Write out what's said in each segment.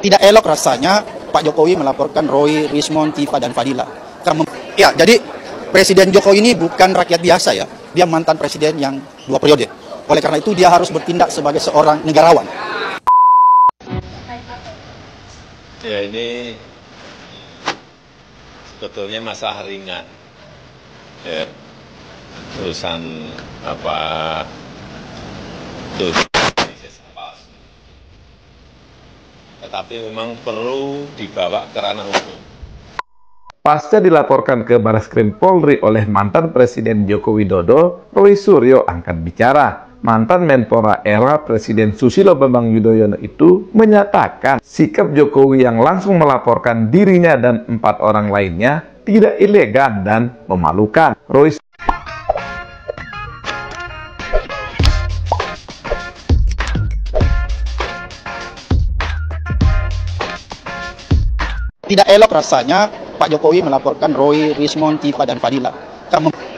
Tidak elok rasanya Pak Jokowi melaporkan Roy, Rismond, Tifa, dan Fadila. Ya, jadi Presiden Jokowi ini bukan rakyat biasa ya. Dia mantan presiden yang 2 periode. Oleh karena itu dia harus bertindak sebagai seorang negarawan. Ya, ini sebetulnya masalah ringan. Ya, urusan apa tuh, tetapi memang perlu dibawa ke ranah hukum. Pasca dilaporkan ke Barreskrim Polri oleh mantan Presiden Joko Widodo, Roy Suryo angkat bicara. Mantan Menpora era Presiden Susilo Bambang Yudhoyono itu menyatakan sikap Jokowi yang langsung melaporkan dirinya dan 4 orang lainnya tidak elegan dan memalukan. Tidak elok rasanya Pak Jokowi melaporkan Roy, Rismond, Tifa, dan Fadila.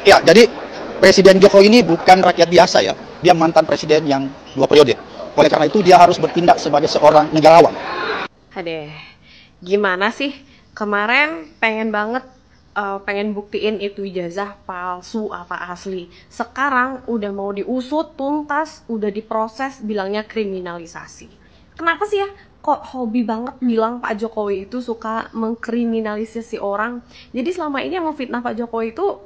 Ya, jadi Presiden Jokowi ini bukan rakyat biasa ya. Dia mantan presiden yang 2 periode. Oleh karena itu dia harus bertindak sebagai seorang negarawan. Adeh, gimana sih? Kemarin pengen banget pengen buktiin itu ijazah palsu apa asli. Sekarang udah mau diusut tuntas, udah diproses, bilangnya kriminalisasi. Kenapa sih ya? Kok hobi banget bilang Pak Jokowi itu suka mengkriminalisasi orang. Jadi selama ini yang memfitnah Pak Jokowi itu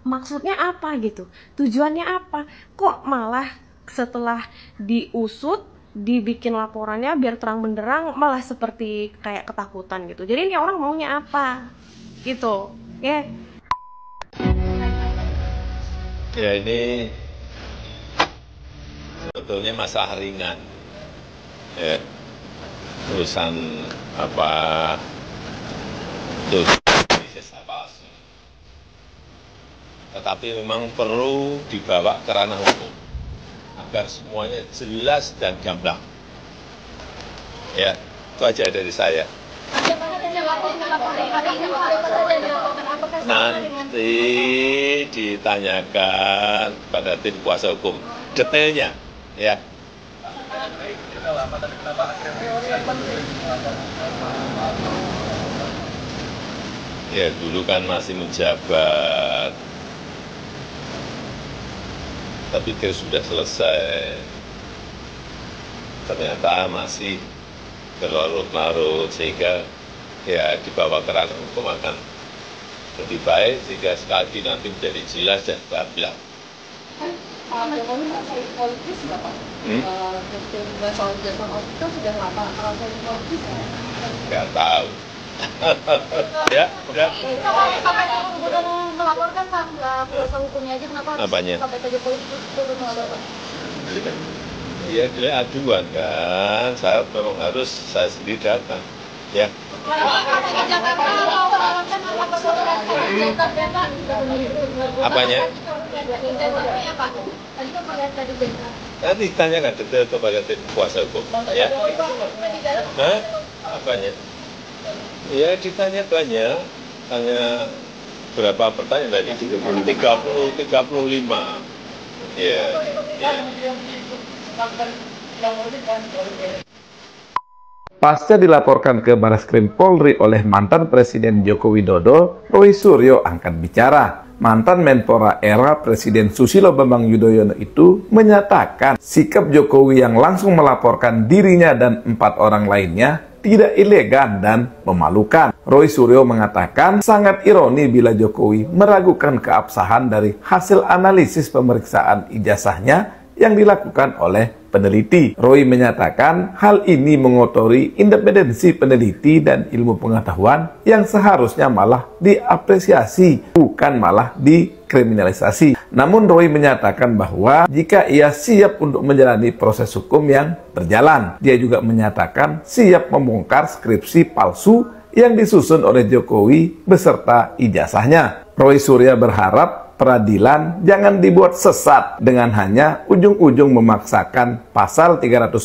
maksudnya apa gitu? Tujuannya apa? Kok malah setelah diusut, dibikin laporannya biar terang benderang malah seperti kayak ketakutan gitu. Jadi ini orang maunya apa? Gitu. Ya. Ya, ini sebetulnya masalah ringan. Ya, urusan apa tuh, tetapi memang perlu dibawa ke ranah hukum agar semuanya jelas dan gamblang. Ya, itu aja dari saya. Nanti ditanyakan pada tim kuasa hukum detailnya, ya. Ya, dulu kan masih menjabat, tapi dia sudah selesai. Ternyata masih berlarut-larut, sehingga ya dibawa ke ranah hukum akan lebih baik, sehingga sekali nanti menjadi jelas dan gamblang. Jokowi masih politis nggak Pak? Soal jadwal itu sudah lama politis ya? Nggak tahu. Ya, udah. Sampai kemudian melaporkan Pak, kuasa hukumnya aja kenapa Apanya? sampai ke Jokowi turun melaporkan? Ya, dia aduan kan, saya memang harus saya sendiri datang, ya. Apanya? Nanti tanyakan detail kepada tim kuasa hukum, ya. Hah? Apanya? Ya, ditanya banyak, tanya berapa pertanyaan tadi? 35. Ya. Pasca dilaporkan ke Barreskrim Polri oleh mantan Presiden Joko Widodo, Roy Suryo angkat bicara. Mantan Menpora era Presiden Susilo Bambang Yudhoyono itu menyatakan sikap Jokowi yang langsung melaporkan dirinya dan 4 orang lainnya tidak elegan dan memalukan. Roy Suryo mengatakan sangat ironi bila Jokowi meragukan keabsahan dari hasil analisis pemeriksaan ijazahnya yang dilakukan oleh peneliti. Roy menyatakan hal ini mengotori independensi peneliti dan ilmu pengetahuan yang seharusnya malah diapresiasi, bukan malah dikriminalisasi. Namun Roy menyatakan bahwa jika ia siap untuk menjalani proses hukum yang berjalan, dia juga menyatakan siap membongkar skripsi palsu yang disusun oleh Jokowi beserta ijazahnya. Roy Suryo berharap peradilan jangan dibuat sesat dengan hanya ujung-ujung memaksakan pasal 310,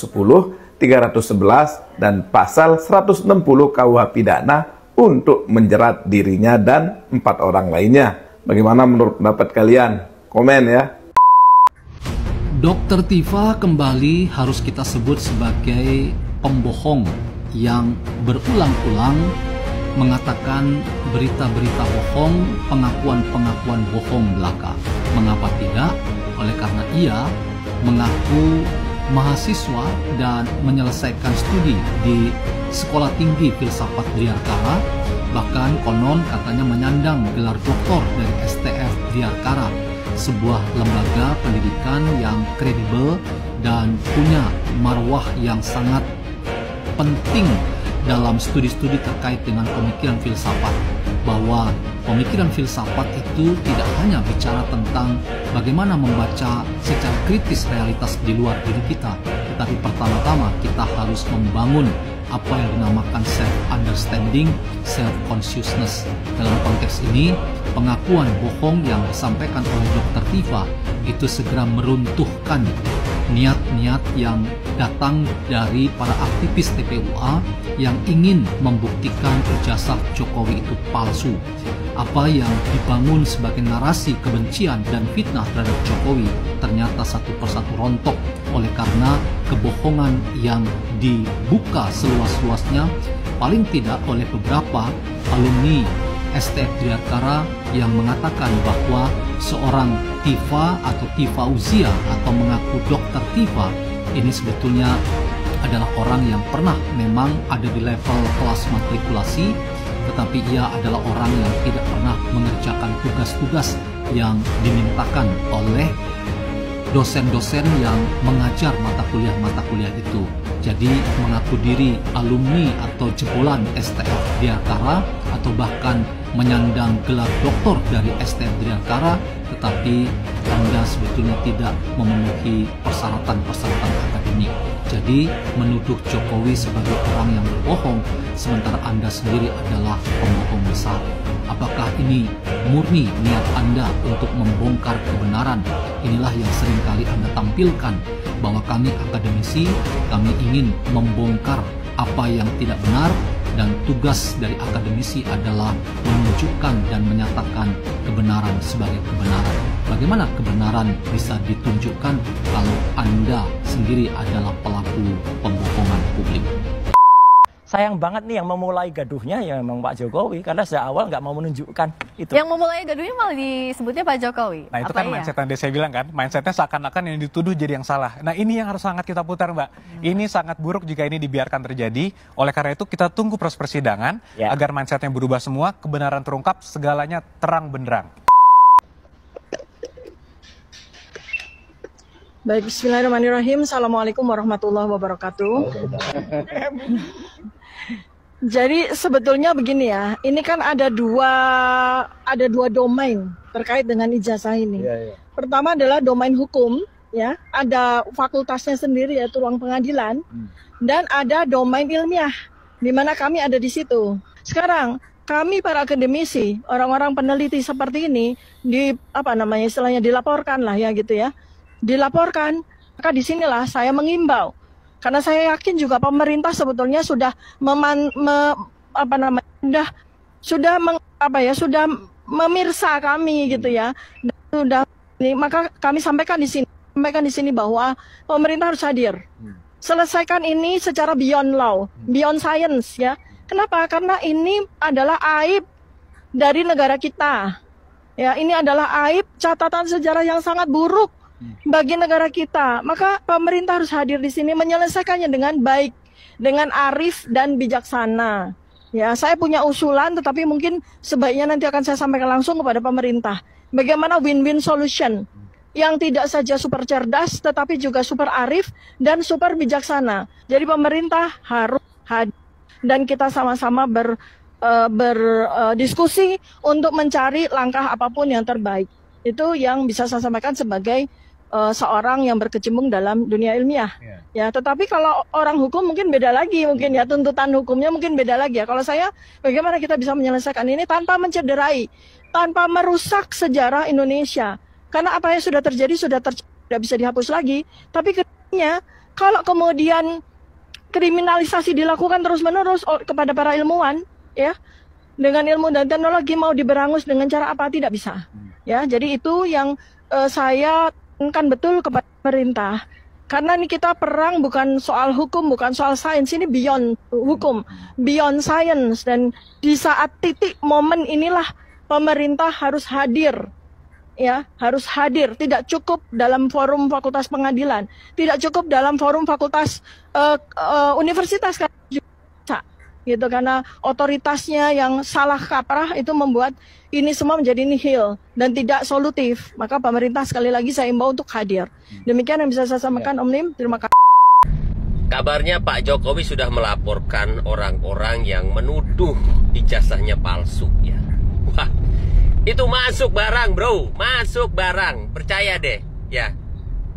311, dan pasal 160 KUH Pidana untuk menjerat dirinya dan 4 orang lainnya. Bagaimana menurut pendapat kalian? Komen ya. Dr. Tifa kembali harus kita sebut sebagai pembohong yang berulang-ulang mengatakan berita-berita bohong, pengakuan-pengakuan bohong belaka. Mengapa tidak? Oleh karena ia mengaku mahasiswa dan menyelesaikan studi di Sekolah Tinggi Filsafat Diyarkara, bahkan konon katanya menyandang gelar doktor dari STF Diyarkara, sebuah lembaga pendidikan yang kredibel dan punya marwah yang sangat penting dalam studi-studi terkait dengan pemikiran filsafat, bahwa pemikiran filsafat itu tidak hanya bicara tentang bagaimana membaca secara kritis realitas di luar diri kita, tetapi pertama-tama kita harus membangun apa yang dinamakan self-understanding, self-consciousness. Dalam konteks ini, pengakuan bohong yang disampaikan oleh Dr. Tifa itu segera meruntuhkan niat-niat yang datang dari para aktivis TPUA yang ingin membuktikan ijazah Jokowi itu palsu. Apa yang dibangun sebagai narasi kebencian dan fitnah terhadap Jokowi ternyata satu persatu rontok oleh karena kebohongan yang dibuka seluas-luasnya, paling tidak oleh beberapa alumni STF Diyarkara yang mengatakan bahwa seorang Tifa atau Tifa Uzia atau mengaku Dr. Tifa ini sebetulnya adalah orang yang pernah memang ada di level kelas matrikulasi, tetapi ia adalah orang yang tidak pernah mengerjakan tugas-tugas yang dimintakan oleh dosen-dosen yang mengajar mata kuliah itu. Jadi mengaku diri alumni atau jebolan STF Diyarkara atau bahkan menyandang gelar doktor dari STF Diyarkara, tetapi Anda sebetulnya tidak memenuhi persyaratan-persyaratan akademik. Jadi menuduh Jokowi sebagai orang yang berbohong, sementara Anda sendiri adalah pembohong besar. Apakah ini murni niat Anda untuk membongkar kebenaran? Inilah yang seringkali Anda tampilkan, bahwa kami akademisi, kami ingin membongkar apa yang tidak benar, dan tugas dari akademisi adalah menunjukkan dan menyatakan kebenaran sebagai kebenaran. Bagaimana kebenaran bisa ditunjukkan kalau Anda sendiri adalah pelaku pembohongan publik? Sayang banget nih yang memulai gaduhnya ya memang Pak Jokowi, karena sejak awal nggak mau menunjukkan itu. Yang memulai gaduhnya malah disebutnya Pak Jokowi. Nah itu kan mindset yang saya bilang kan, mindsetnya seakan-akan yang dituduh jadi yang salah. Nah ini yang harus sangat kita putar, Mbak. Ini sangat buruk jika ini dibiarkan terjadi. Oleh karena itu kita tunggu proses persidangan agar mindsetnya berubah semua, kebenaran terungkap, segalanya terang benderang. Baik, bismillahirrahmanirrahim. Assalamualaikum warahmatullahi wabarakatuh. Jadi sebetulnya begini ya, ini kan ada dua domain terkait dengan ijazah ini. Pertama adalah domain hukum, ya, ada fakultasnya sendiri yaitu ruang pengadilan, dan ada domain ilmiah, di mana kami ada di situ. Sekarang kami para akademisi, orang-orang peneliti seperti ini, istilahnya dilaporkan lah ya gitu ya, dilaporkan. Maka disinilah saya mengimbau. Karena saya yakin juga pemerintah sebetulnya sudah sudah memirsa kami gitu ya. Maka kami sampaikan di sini bahwa pemerintah harus hadir. Selesaikan ini secara beyond law, beyond science ya. Kenapa? Karena ini adalah aib dari negara kita. Ya, ini adalah aib, catatan sejarah yang sangat buruk bagi negara kita. Maka pemerintah harus hadir di sini menyelesaikannya dengan baik, dengan arif dan bijaksana. Ya, saya punya usulan, tetapi mungkin sebaiknya nanti akan saya sampaikan langsung kepada pemerintah. Bagaimana win-win solution yang tidak saja super cerdas, tetapi juga super arif dan super bijaksana. Jadi pemerintah harus hadir dan kita sama-sama berdiskusi untuk mencari langkah apapun yang terbaik. Itu yang bisa saya sampaikan sebagai seorang yang berkecimpung dalam dunia ilmiah. Ya, tetapi kalau orang hukum mungkin beda lagi, mungkin ya tuntutan hukumnya mungkin beda lagi ya. Kalau saya, bagaimana kita bisa menyelesaikan ini tanpa mencederai, tanpa merusak sejarah Indonesia. Karena apa yang sudah terjadi tidak bisa dihapus lagi. Tapi kemudian kalau kemudian kriminalisasi dilakukan terus-menerus kepada para ilmuwan, ya, dengan ilmu dan teknologi mau diberangus dengan cara apa, tidak bisa. Ya, jadi itu yang saya kan betul kepada pemerintah. Karena ini kita perang bukan soal hukum, bukan soal sains, ini beyond hukum, beyond science. Dan di saat titik momen inilah pemerintah harus hadir, ya, harus hadir. Tidak cukup dalam forum fakultas pengadilan, tidak cukup dalam forum fakultas universitas, gitu, karena otoritasnya yang salah kaprah itu membuat ini semua menjadi nihil dan tidak solutif. Maka pemerintah sekali lagi saya imbau untuk hadir. Demikian yang bisa saya sampaikan, Om Nim. Terima kasih. Kabarnya Pak Jokowi sudah melaporkan orang-orang yang menuduh ijazahnya palsu, ya. Wah, itu masuk barang, bro, masuk barang, percaya deh, ya.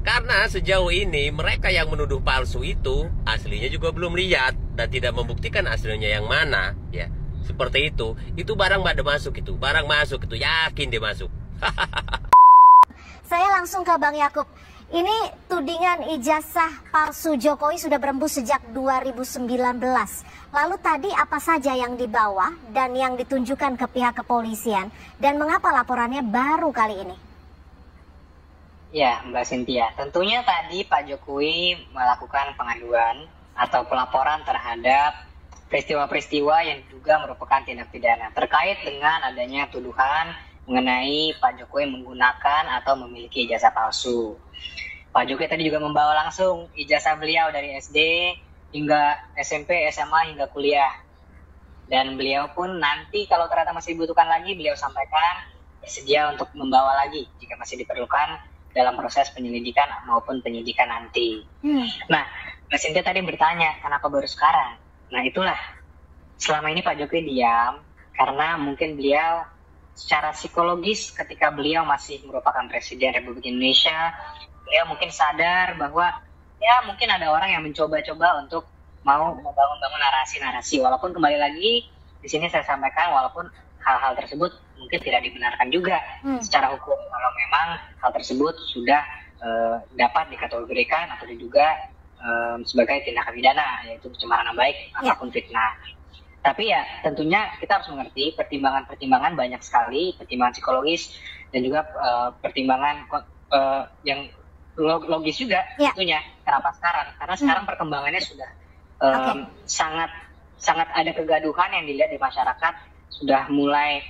Karena sejauh ini mereka yang menuduh palsu itu aslinya juga belum lihat dan tidak membuktikan aslinya yang mana, ya. Seperti itu barang pada masuk, itu barang masuk, itu yakin dia masuk. Saya langsung ke Bang Yakub. Ini tudingan ijazah palsu Jokowi sudah berembus sejak 2019. Lalu tadi apa saja yang dibawa dan yang ditunjukkan ke pihak kepolisian? Dan mengapa laporannya baru kali ini? Ya, Mbak Cynthia, tentunya tadi Pak Jokowi melakukan pengaduan atau pelaporan terhadap peristiwa-peristiwa yang diduga merupakan tindak pidana terkait dengan adanya tuduhan mengenai Pak Jokowi menggunakan atau memiliki ijazah palsu. Pak Jokowi tadi juga membawa langsung ijazah beliau dari SD hingga SMP, SMA hingga kuliah. Dan beliau pun nanti kalau ternyata masih dibutuhkan lagi, beliau sampaikan bersedia untuk membawa lagi jika masih diperlukan dalam proses penyelidikan maupun penyidikan nanti. Nah, Mbak Cynthia tadi bertanya, kenapa baru sekarang? Nah, itulah. Selama ini Pak Jokowi diam karena mungkin beliau secara psikologis ketika beliau masih merupakan Presiden Republik Indonesia, beliau mungkin sadar bahwa ya mungkin ada orang yang mencoba-coba untuk mau membangun narasi-narasi. Walaupun kembali lagi di sini saya sampaikan, walaupun hal-hal tersebut mungkin tidak dibenarkan juga secara hukum kalau memang hal tersebut sudah dapat dikategorikan atau diduga sebagai tindakan pidana, yaitu pencemaran nama baik ataupun fitnah. Tapi ya tentunya kita harus mengerti pertimbangan-pertimbangan banyak sekali, pertimbangan psikologis dan juga pertimbangan yang logis juga tentunya. Kenapa sekarang? Karena sekarang perkembangannya sudah sangat ada kegaduhan yang dilihat di masyarakat, sudah mulai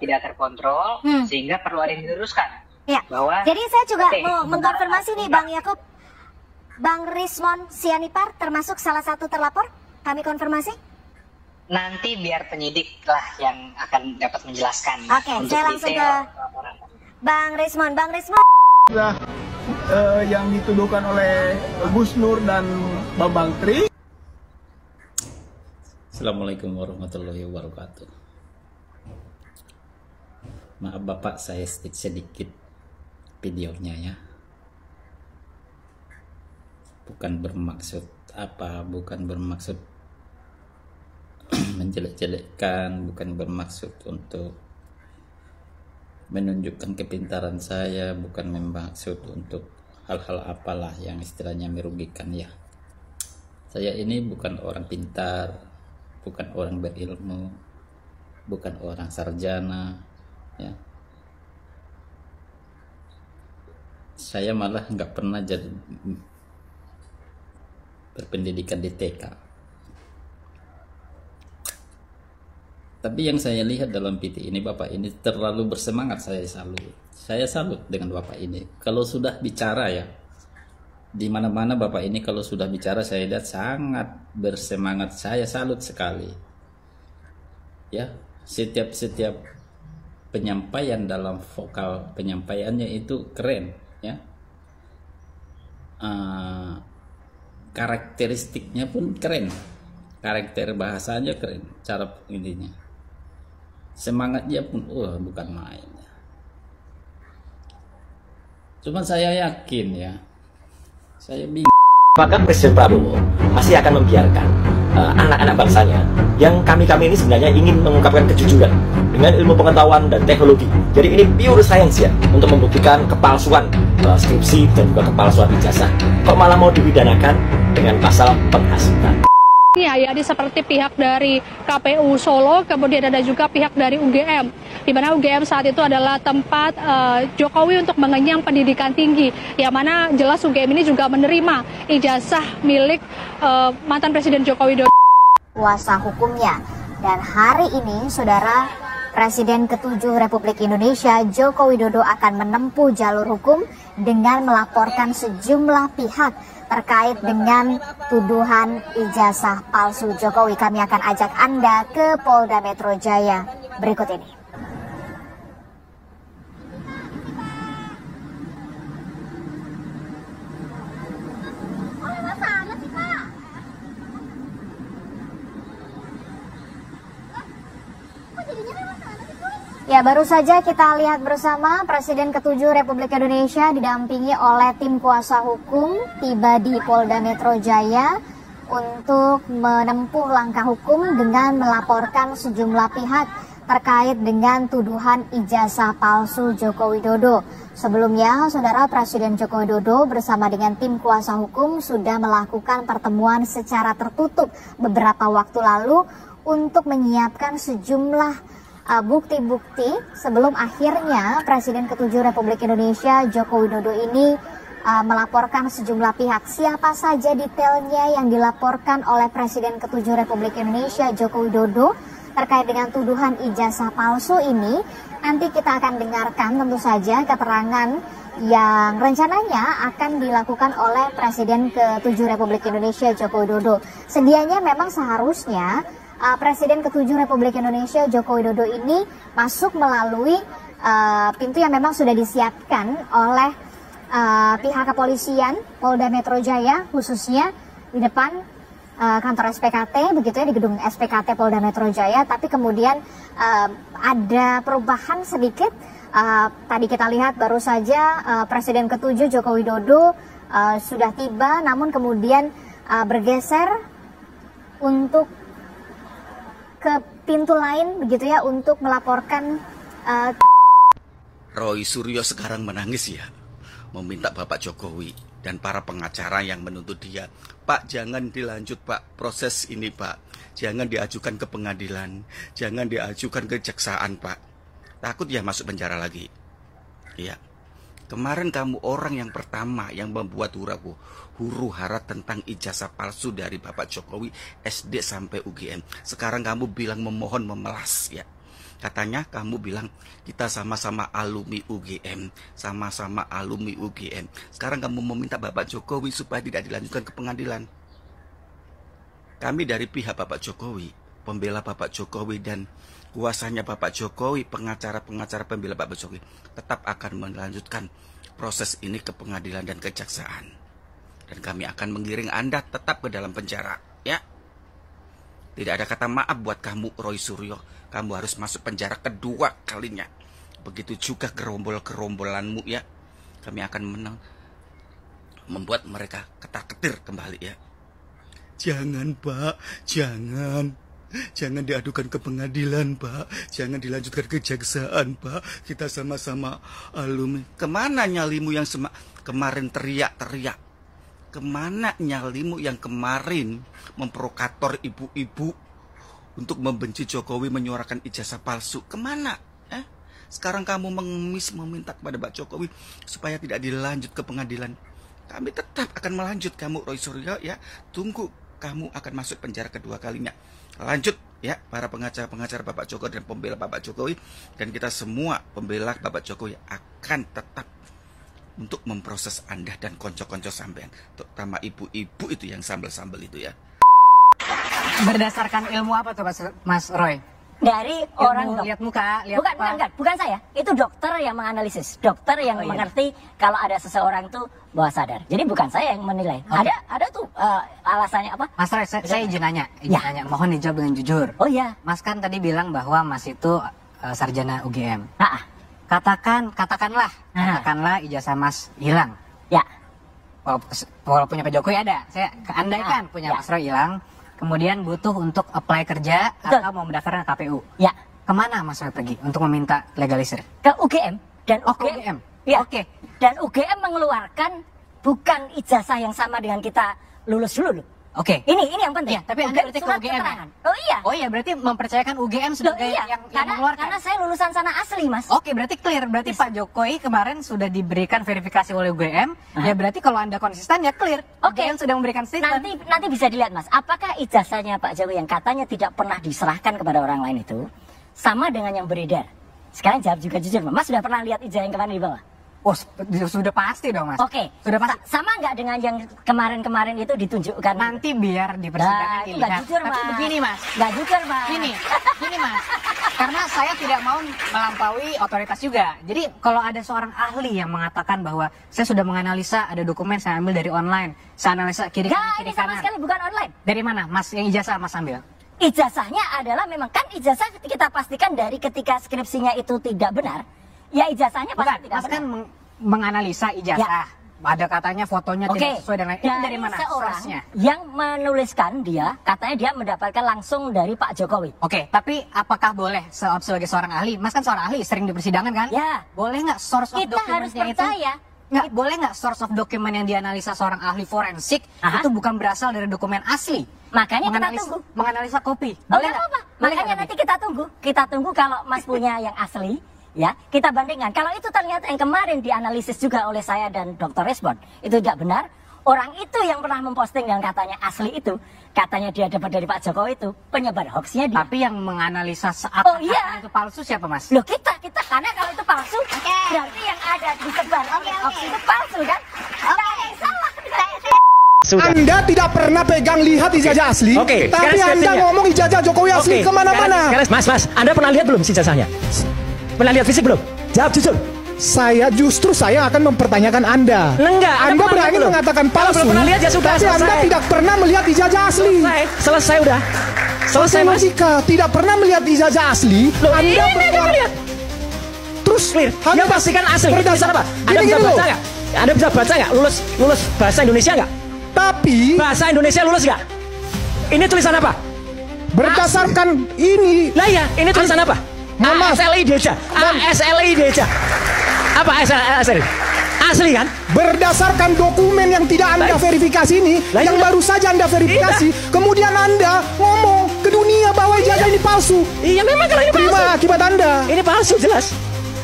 tidak terkontrol, sehingga perlu ada yang diluruskan. Bahwa jadi saya juga mau mengkonfirmasi nih Bang Yakub, Bang Rismon Sianipar termasuk salah satu terlapor, kami konfirmasi? Nanti biar penyidik lah yang akan dapat menjelaskan. Oke, saya langsung ke Bang Rismon. Bang Rismon. Yang dituduhkan oleh Gus Nur dan Bambang Tri. Assalamualaikum warahmatullahi wabarakatuh. Maaf Bapak, saya sedikit videonya ya. Bukan bermaksud menjelek-jelekkan, bukan bermaksud untuk menunjukkan kepintaran saya, bukan bermaksud untuk hal-hal apalah yang istilahnya merugikan ya. Saya ini bukan orang pintar, bukan orang berilmu, bukan orang sarjana ya. Saya malah nggak pernah jadi berpendidikan di TK. Tapi yang saya lihat dalam PT ini, Bapak ini terlalu bersemangat. Saya salut dengan Bapak ini. Kalau sudah bicara ya, di mana-mana Bapak ini kalau sudah bicara saya lihat sangat bersemangat. Saya salut sekali. Ya, setiap penyampaian dalam vokal penyampaiannya itu keren ya. Karakteristiknya pun keren, karakter bahasanya keren, cara ininya, semangatnya pun bukan main. Cuman saya yakin ya, saya bingung. Apakah Presiden Prabowo masih akan membiarkan anak-anak bangsanya yang kami ini sebenarnya ingin mengungkapkan kejujuran dengan ilmu pengetahuan dan teknologi. Jadi ini pure science ya, untuk membuktikan kepalsuan skripsi dan juga kepalsuan ijazah. Kok malah mau dipidanakan dengan pasal penghasutan? Ya, seperti pihak dari KPU Solo, kemudian ada juga pihak dari UGM, di mana UGM saat itu adalah tempat Jokowi untuk mengenyang pendidikan tinggi, yang mana jelas UGM ini juga menerima ijazah milik mantan Presiden Joko Widodo. Kuasa hukumnya. Dan hari ini, Saudara, Presiden ke-7 Republik Indonesia Joko Widodo akan menempuh jalur hukum dengan melaporkan sejumlah pihak terkait dengan tuduhan ijazah palsu Jokowi. Kami akan ajak Anda ke Polda Metro Jaya berikut ini. Ya, baru saja kita lihat bersama Presiden ke-7 Republik Indonesia didampingi oleh tim kuasa hukum tiba di Polda Metro Jaya untuk menempuh langkah hukum dengan melaporkan sejumlah pihak terkait dengan tuduhan ijazah palsu Joko Widodo. Sebelumnya, Saudara, Presiden Joko Widodo bersama dengan tim kuasa hukum sudah melakukan pertemuan secara tertutup beberapa waktu lalu untuk menyiapkan sejumlah bukti-bukti sebelum akhirnya Presiden ke-7 Republik Indonesia Joko Widodo ini melaporkan sejumlah pihak. Siapa saja detailnya yang dilaporkan oleh Presiden ke-7 Republik Indonesia Joko Widodo terkait dengan tuduhan ijazah palsu ini, nanti kita akan dengarkan tentu saja keterangan yang rencananya akan dilakukan oleh Presiden ke-7 Republik Indonesia Joko Widodo. Sedianya memang seharusnya Presiden ke-7 Republik Indonesia Joko Widodo ini masuk melalui pintu yang memang sudah disiapkan oleh pihak kepolisian Polda Metro Jaya, khususnya di depan kantor SPKT, begitu ya, di gedung SPKT Polda Metro Jaya. Tapi kemudian ada perubahan sedikit. Tadi kita lihat baru saja Presiden ke-7 Joko Widodo sudah tiba, namun kemudian bergeser untuk ke pintu lain, begitu ya, untuk melaporkan. Roy Suryo sekarang menangis ya, meminta Bapak Jokowi dan para pengacara yang menuntut dia, Pak, jangan dilanjut Pak proses ini Pak, jangan diajukan ke pengadilan, jangan diajukan ke kejaksaan Pak, takut ya masuk penjara lagi. Iya, kemarin kamu orang yang pertama yang membuat huru hara tentang ijazah palsu dari Bapak Jokowi SD sampai UGM. Sekarang kamu bilang memohon memelas ya. Katanya kamu bilang kita sama-sama alumni UGM, sama-sama alumni UGM. Sekarang kamu meminta Bapak Jokowi supaya tidak dilanjutkan ke pengadilan. Kami dari pihak Bapak Jokowi, pembela Bapak Jokowi dan kuasanya Bapak Jokowi, pengacara-pengacara pembela Bapak Jokowi, tetap akan melanjutkan proses ini ke pengadilan dan kejaksaan. Dan kami akan mengiring Anda tetap ke dalam penjara, ya. Tidak ada kata maaf buat kamu, Roy Suryo. Kamu harus masuk penjara kedua kalinya. Begitu juga gerombol-gerombolanmu, ya. Kami akan membuat mereka ketar-ketir kembali, ya. Jangan, Pak, jangan. Jangan diadukan ke pengadilan, Pak. Jangan dilanjutkan ke kejaksaan, Pak. Kita sama-sama alumni. Kemana nyalimu yang kemarin teriak-teriak? Kemana nyalimu yang kemarin memprovokator ibu-ibu untuk membenci Jokowi, menyuarakan ijazah palsu? Kemana? Sekarang kamu mengemis meminta kepada Pak Jokowi supaya tidak dilanjut ke pengadilan. Kami tetap akan melanjut kamu, Roy Suryo, ya. Tunggu, kamu akan masuk penjara kedua kalinya. Lanjut ya, para pengacara-pengacara Bapak Jokowi dan pembela Bapak Jokowi, dan kita semua pembela Bapak Jokowi akan tetap untuk memproses Anda dan konco-konco sampean, terutama ibu-ibu itu yang sambel-sambel itu ya. Berdasarkan ilmu apa tuh Mas Roy? Dari orang lihat muka, lihat bukan saya, itu dokter yang menganalisis, dokter yang mengerti kalau ada seseorang tuh bawah sadar. Jadi bukan saya yang menilai. Okay. Ada tuh alasannya apa? Mas Roy, saya izin nanya, mohon dijawab dengan jujur. Oh iya. Mas kan tadi bilang bahwa Mas itu sarjana UGM. Katakanlah ijazah Mas hilang. Ya. Walaupun punya Pak Jokowi ada, saya andaikan punya Mas Roy hilang, kemudian butuh untuk apply kerja atau mau mendaftar ke KPU. Ya. Kemana Mas Roy pergi untuk meminta legalisir? Ke UGM. Dan UGM. Ya. Oke. Dan UGM mengeluarkan bukan ijazah yang sama dengan kita lulus dulu. Oke. Ini yang penting. Iya, tapi Anda berarti ke surat UGM ya? keterangan. Oh iya. Oh iya, berarti mempercayakan UGM sebagai Iya, yang karena mengeluarkan. saya lulusan sana asli, Mas. Oke, berarti clear. Berarti Pak Jokowi kemarin sudah diberikan verifikasi oleh UGM. Ya berarti kalau Anda konsisten ya clear. Oke. UGM sudah memberikan statement. Nanti bisa dilihat, Mas. Apakah ijazahnya Pak Jokowi yang katanya tidak pernah diserahkan kepada orang lain itu sama dengan yang beredar? Sekarang jawab juga jujur, Mas. Sudah pernah lihat ijazah yang kemarin di bawah? Oh, sudah pasti dong, Mas. Oke. Sudah pasti. Sama nggak dengan yang kemarin-kemarin itu ditunjukkan? Nanti biar di persidangan itu dilihat. nggak jujur, Tapi Mas. begini, Mas. Nggak jujur, Mas. Gini, Mas. Karena saya tidak mau melampaui otoritas juga. Jadi kalau ada seorang ahli yang mengatakan bahwa saya sudah menganalisa ada dokumen saya ambil dari online, saya analisa kiri kanan, Nggak, ini sama sekali bukan online. Dari mana, Mas? Yang ijazah Mas ambil? Ijazahnya adalah memang kan ijazah kita pastikan dari ketika skripsinya itu tidak benar. Ya ijazahnya pasti Bukan, tidak Mas benar. kan menganalisa ijazah. Ada katanya fotonya tidak sesuai dengan itu dari mana? Seorang Source-nya? yang menuliskan dia, katanya dia mendapatkan langsung dari Pak Jokowi. Oke, tapi apakah boleh sebagai seorang ahli? Mas kan seorang ahli, sering di persidangan kan? Ya. Boleh nggak source of Kita harus dokumennya itu? percaya. Nggak, boleh nggak source of dokumen yang dianalisa seorang ahli forensik itu bukan berasal dari dokumen asli? Makanya kita tunggu. Menganalisa kopi. Oh, Boleh nggak nggak? apa-apa. Boleh Makanya nggak, nanti kita tunggu. Kita tunggu kalau Mas punya yang asli, ya kita bandingkan. Kalau itu ternyata yang kemarin dianalisis juga oleh saya dan Dr. Resbon itu tidak benar. Orang itu yang pernah memposting yang katanya asli itu, katanya dia dapat dari Pak Jokowi itu penyebar hoaxnya dia. Tapi yang menganalisa Oh iya, itu palsu siapa, Mas? Loh kita karena kalau itu palsu, berarti yang ada disebar hoax itu palsu kan? Nggak ada yang salah. Anda tidak pernah pegang lihat ijazah asli, Oke, tapi Anda ngomong ijazah Jokowi asli kemana-mana. Mas, Anda pernah lihat belum ijazahnya? Pernah lihat fisik belum? Jawab jujur. Saya akan mempertanyakan Anda. Enggak, Anda berani mengatakan palsu. Kalau belum pernah lihat ya sudah, tapi selesai. Anda tidak pernah melihat ijazah asli. Selesai udah. Selesai, Mas. Jika tidak pernah melihat ijazah asli, Anda lihat. Terus Ya pastikan asli. Berdasar apa? Anda bisa baca nggak? Anda bisa baca nggak? Lulus bahasa Indonesia nggak? Tapi bahasa Indonesia lulus nggak? Ini tulisan apa? Berdasarkan ini. Lah ya, ini tulisan apa? ASLI Deja. ASLI Deja. Apa ASLI? Asli kan? Berdasarkan dokumen yang tidak Anda verifikasi ini, yang baru saja Anda verifikasi, kemudian Anda ngomong ke dunia bahwa ijazah ini palsu. Iya memang kalau ini palsu. Terima akibat Anda. Ini palsu jelas.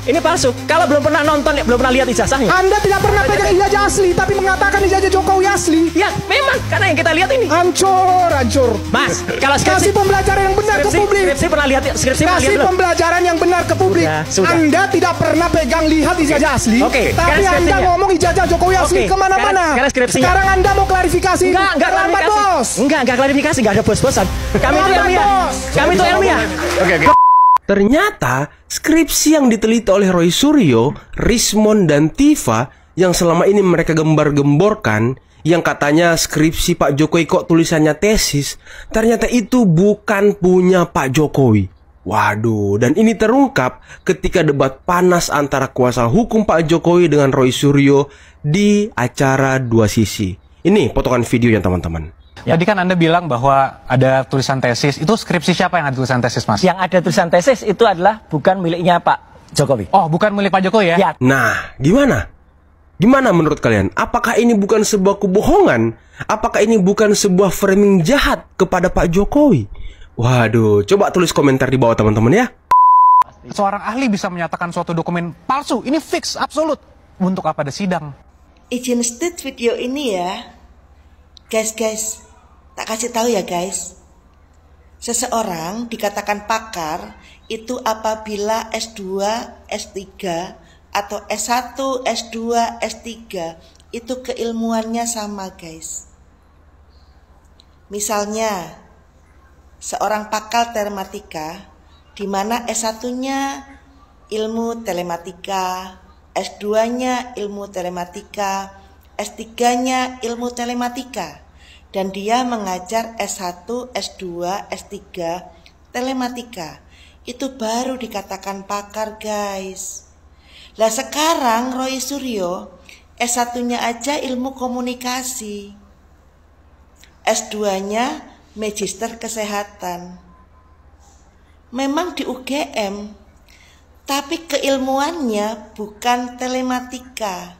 Ini palsu. Kalau belum pernah nonton, belum pernah lihat ijazahnya. Anda tidak pernah pegang ijazah asli, tapi mengatakan ijazah Jokowi asli. Ya, memang karena yang kita lihat ini. Hancur. Mas, kalau kasih pembelajaran yang benar ke publik. Skripsi pernah lihat, kasih pembelajaran yang benar ke publik. Sudah. Anda tidak pernah pegang lihat ijazah asli, tapi Anda ngomong ijazah Jokowi asli kemana-mana. Sekarang Anda mau klarifikasi. Enggak klarifikasi. Bos. Enggak klarifikasi, enggak ada bos-bosan. Kami itu ilmiah. Kami itu ilmiah. Oke. Ternyata skripsi yang diteliti oleh Roy Suryo, Rismon, dan Tifa yang selama ini mereka gembar-gemborkan, yang katanya skripsi Pak Jokowi kok tulisannya tesis, ternyata itu bukan punya Pak Jokowi. Waduh, dan ini terungkap ketika debat panas antara kuasa hukum Pak Jokowi dengan Roy Suryo di acara Dua Sisi. Ini potongan videonya, teman-teman. Tadi kan Anda bilang bahwa ada tulisan tesis. Itu skripsi siapa yang ada tulisan tesis, Mas? Yang ada tulisan tesis itu adalah bukan miliknya Pak Jokowi. Oh, bukan milik Pak Jokowi ya? Ya. Nah, gimana? Gimana menurut kalian? Apakah ini bukan sebuah kebohongan? Apakah ini bukan sebuah framing jahat kepada Pak Jokowi? Waduh, coba tulis komentar di bawah, teman-teman ya. Seorang ahli bisa menyatakan suatu dokumen palsu. Ini fix, absolut. Untuk apa ada sidang? Izin state video ini ya. Guys, tak kasih tahu ya guys. Seseorang dikatakan pakar itu apabila S2, S3 atau S1, S2, S3 itu keilmuannya sama guys. Misalnya seorang pakar telematika di mana S1-nya ilmu telematika, S2-nya ilmu telematika, S3-nya ilmu telematika, dan dia mengajar S1, S2, S3 telematika. Itu baru dikatakan pakar guys. Lah sekarang Roy Suryo S1-nya aja ilmu komunikasi, S2-nya magister kesehatan. Memang di UGM, tapi keilmuannya bukan telematika.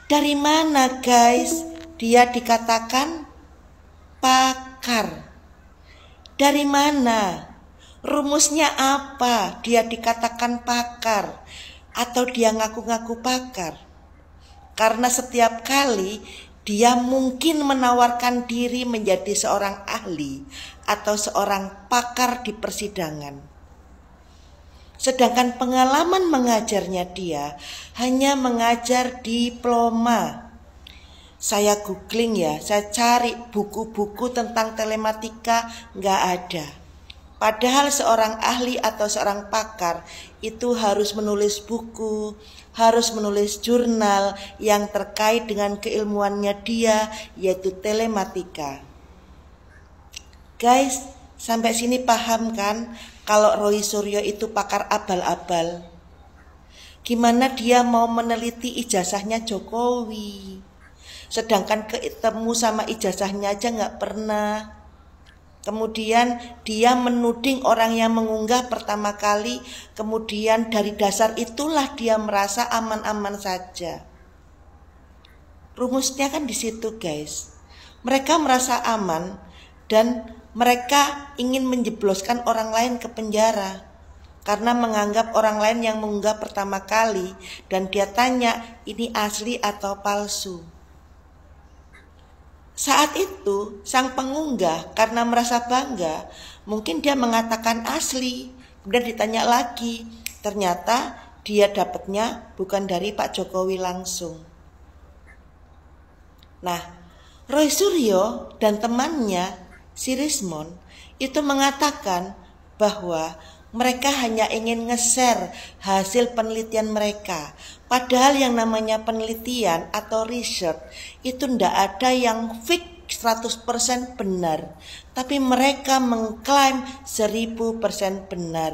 Dari mana guys dia dikatakan Pakar. Dari mana? Rumusnya apa? Dia dikatakan pakar atau dia ngaku-ngaku pakar? Karena setiap kali dia mungkin menawarkan diri menjadi seorang ahli atau seorang pakar di persidangan. Sedangkan pengalaman mengajarnya dia hanya mengajar diploma. Saya googling ya, saya cari buku-buku tentang telematika, nggak ada. Padahal seorang ahli atau seorang pakar itu harus menulis buku, harus menulis jurnal yang terkait dengan keilmuannya dia, yaitu telematika. Guys, sampai sini paham kan kalau Roy Suryo itu pakar abal-abal? Gimana dia mau meneliti ijazahnya Jokowi? Sedangkan ketemu sama ijazahnya aja nggak pernah. Kemudian dia menuding orang yang mengunggah pertama kali, kemudian dari dasar itulah dia merasa aman-aman saja. Rumusnya kan di situ, guys. Mereka merasa aman dan mereka ingin menjebloskan orang lain ke penjara karena menganggap orang lain yang mengunggah pertama kali dan dia tanya ini asli atau palsu. Saat itu sang pengunggah karena merasa bangga mungkin dia mengatakan asli. Kemudian ditanya lagi, ternyata dia dapatnya bukan dari Pak Jokowi langsung. Nah, Roy Suryo dan temannya si Rismon itu mengatakan bahwa mereka hanya ingin nge-share hasil penelitian mereka. Padahal yang namanya penelitian atau research itu ndak ada yang fix 100% benar. Tapi mereka mengklaim 1000% benar.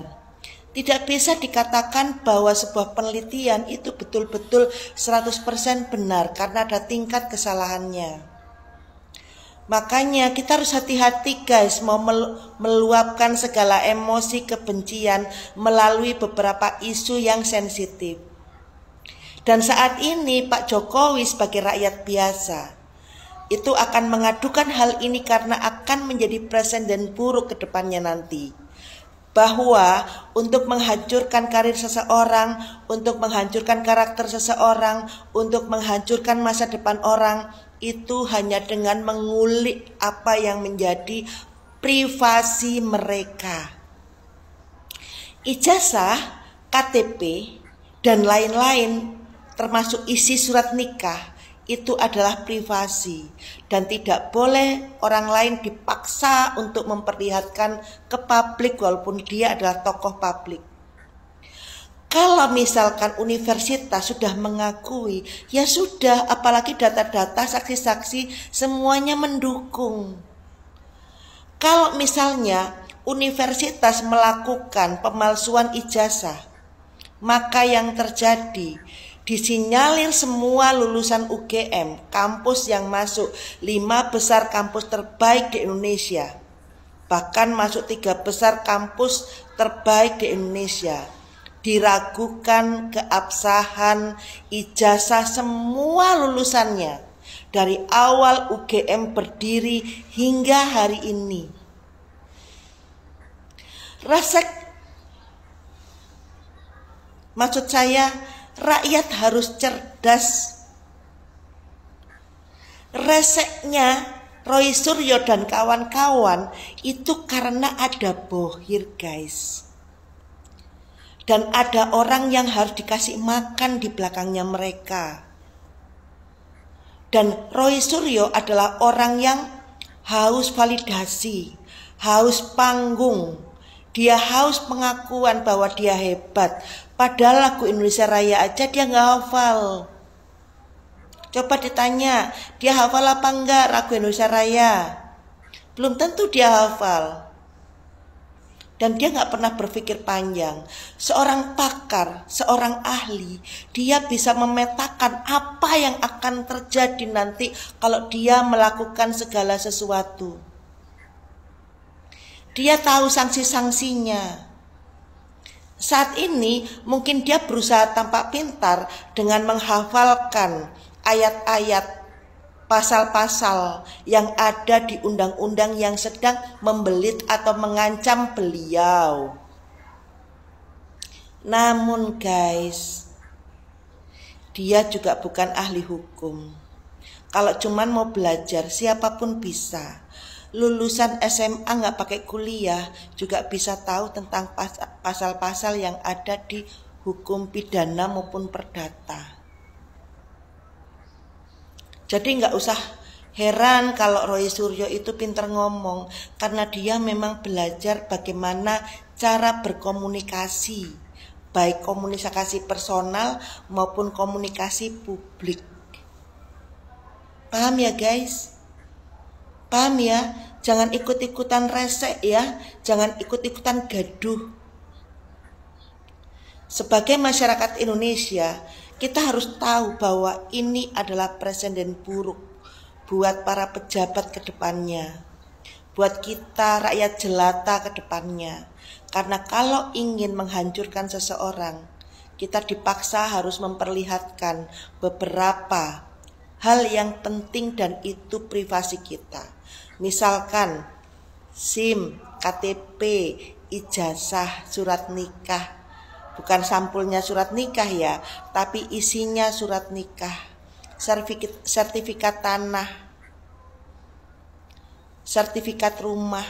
Tidak bisa dikatakan bahwa sebuah penelitian itu betul-betul 100% benar karena ada tingkat kesalahannya. Makanya kita harus hati-hati guys mau meluapkan segala emosi kebencian melalui beberapa isu yang sensitif. Dan saat ini Pak Jokowi sebagai rakyat biasa itu akan mengadukan hal ini karena akan menjadi presiden buruk ke depannya nanti. Bahwa untuk menghancurkan karir seseorang, untuk menghancurkan karakter seseorang, untuk menghancurkan masa depan orang, itu hanya dengan mengulik apa yang menjadi privasi mereka. Ijazah, KTP, dan lain-lain termasuk isi surat nikah itu adalah privasi dan tidak boleh orang lain dipaksa untuk memperlihatkan ke publik walaupun dia adalah tokoh publik. Kalau misalkan universitas sudah mengakui, ya sudah, apalagi data-data saksi-saksi semuanya mendukung. Kalau misalnya universitas melakukan pemalsuan ijazah, maka yang terjadi disinyalir semua lulusan UGM, kampus yang masuk 5 besar kampus terbaik di Indonesia, bahkan masuk 3 besar kampus terbaik di Indonesia. Diragukan keabsahan ijazah semua lulusannya dari awal UGM berdiri hingga hari ini. Maksud saya rakyat harus cerdas. Reseknya Roy Suryo dan kawan-kawan itu karena ada bohir guys. Dan ada orang yang harus dikasih makan di belakangnya mereka. Dan Roy Suryo adalah orang yang haus validasi, haus panggung. Dia haus pengakuan bahwa dia hebat. Padahal lagu Indonesia Raya aja dia nggak hafal. Coba ditanya, dia hafal apa enggak lagu Indonesia Raya? Belum tentu dia hafal. Dan dia nggak pernah berpikir panjang. Seorang pakar, seorang ahli, dia bisa memetakan apa yang akan terjadi nanti kalau dia melakukan segala sesuatu. Dia tahu sanksi-sanksinya. Saat ini mungkin dia berusaha tampak pintar dengan menghafalkan ayat-ayat pasal-pasal yang ada di undang-undang yang sedang membelit atau mengancam beliau. Namun guys, dia juga bukan ahli hukum. Kalau cuman mau belajar, siapapun bisa. Lulusan SMA nggak pakai kuliah juga bisa tahu tentang pasal-pasal yang ada di hukum pidana maupun perdata. Jadi nggak usah heran kalau Roy Suryo itu pinter ngomong, karena dia memang belajar bagaimana cara berkomunikasi, baik komunikasi personal maupun komunikasi publik. Paham ya guys? Paham ya? Jangan ikut-ikutan resek ya, jangan ikut-ikutan gaduh. Sebagai masyarakat Indonesia, kita harus tahu bahwa ini adalah presiden buruk buat para pejabat ke depannya, buat kita rakyat jelata ke depannya. Karena kalau ingin menghancurkan seseorang, kita dipaksa harus memperlihatkan beberapa hal yang penting dan itu privasi kita. Misalkan SIM, KTP, ijazah, surat nikah. Bukan sampulnya surat nikah ya, tapi isinya surat nikah, sertifikat tanah, sertifikat rumah,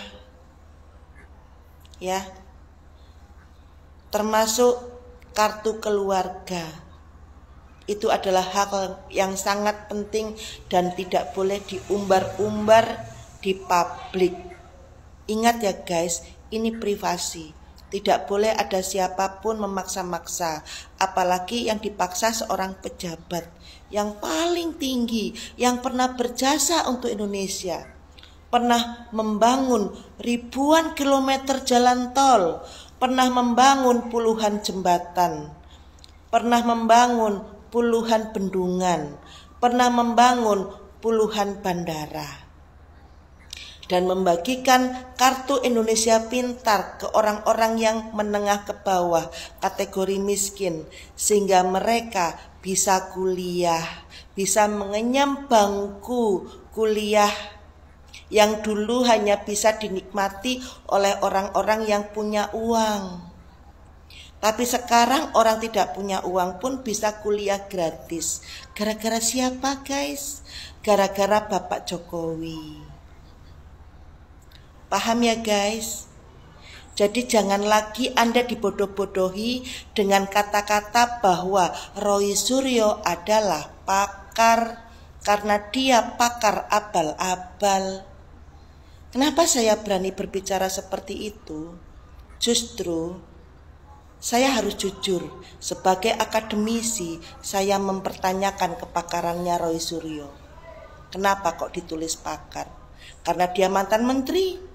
ya, termasuk kartu keluarga. Itu adalah hal yang sangat penting dan tidak boleh diumbar-umbar di publik. Ingat ya guys, ini privasi. Tidak boleh ada siapapun memaksa-maksa, apalagi yang dipaksa seorang pejabat yang paling tinggi, yang pernah berjasa untuk Indonesia, pernah membangun ribuan kilometer jalan tol, pernah membangun puluhan jembatan, pernah membangun puluhan bendungan, pernah membangun puluhan bandara, dan membagikan kartu Indonesia Pintar ke orang-orang yang menengah ke bawah, kategori miskin, sehingga mereka bisa kuliah, bisa mengenyam bangku kuliah yang dulu hanya bisa dinikmati oleh orang-orang yang punya uang. Tapi sekarang orang tidak punya uang pun bisa kuliah gratis. Gara-gara siapa guys? Gara-gara Bapak Jokowi. Paham ya guys? Jadi jangan lagi Anda dibodoh-bodohi dengan kata-kata bahwa Roy Suryo adalah pakar karena dia pakar abal-abal. Kenapa saya berani berbicara seperti itu? Justru saya harus jujur, sebagai akademisi saya mempertanyakan kepakarannya Roy Suryo. Kenapa kok ditulis pakar? Karena dia mantan menteri.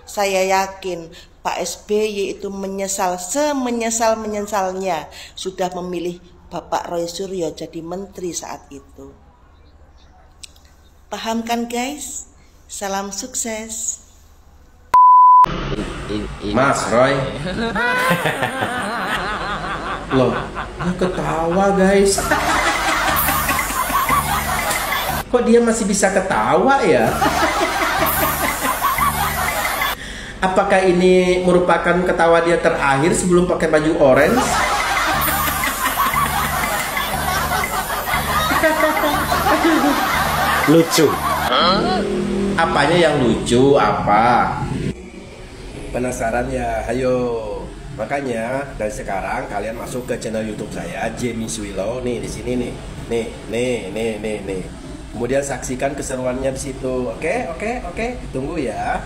Saya yakin Pak SBY itu menyesal semenyesal-menyesalnya sudah memilih Bapak Roy Suryo jadi menteri saat itu. Paham kan guys? Salam sukses. Mas Roy. Loh, ketawa guys. Kok dia masih bisa ketawa ya? Apakah ini merupakan ketawa dia terakhir sebelum pakai baju orange? Lucu. Apanya yang lucu? Apa? Penasaran ya? Ayo. Makanya dari sekarang kalian masuk ke channel YouTube saya, Jamie Swilo. Nih di sini nih. Nih. Kemudian saksikan keseruannya di situ. Oke. Tunggu ya.